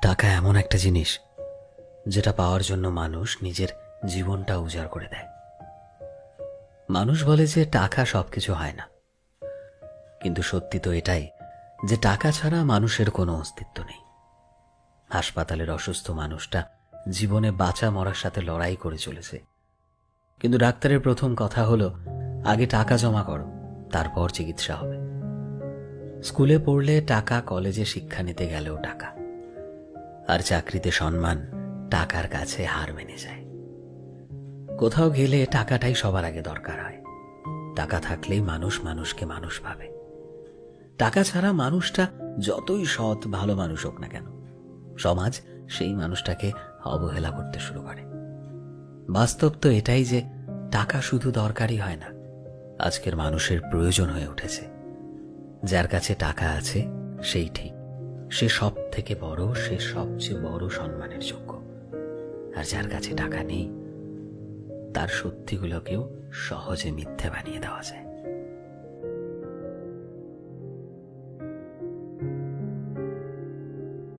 টাকা এমন একটা জিনিস যেটা পাওয়ার জন্য মানুষ নিজের জীবনটা উজাড় করে দেয়। মানুষ বলে যে টাকা সবকিছু হয় না, কিন্তু সত্যি তো এটাই যে টাকা ছাড়া মানুষের কোনো অস্তিত্ব নেই। হাসপাতালের অসুস্থ মানুষটা জীবনে বাঁচা মরার সাথে লড়াই করে চলেছে, কিন্তু ডাক্তারের প্রথম কথা হলো আগে টাকা জমা করো, তারপর চিকিৎসা হবে। স্কুলে পড়লে টাকা, কলেজে শিক্ষা নিতে গেলেও টাকা, আর চাকরিতে সম্মান টাকার কাছে হার মেনে যায়। কোথাও গেলে টাকাটাই সবার আগে দরকার হয়। টাকা থাকলেই মানুষ মানুষকে মানুষ ভাবে। টাকা ছাড়া মানুষটা যতই সৎ ভালো মানুষ হোক না কেন, সমাজ সেই মানুষটাকে অবহেলা করতে শুরু করে। বাস্তব তো এটাই যে টাকা শুধু দরকারই হয় না, আজকের মানুষের প্রয়োজন হয়ে উঠেছে। যার কাছে টাকা আছে সেই ঠিক, সে সব থেকে বড়, সে সবচেয়ে বড় সম্মানের যোগ্য। আর যার কাছে টাকা নেই, তার সত্যিগুলোকেও সহজে মিথ্যে বানিয়ে দেওয়া যায়।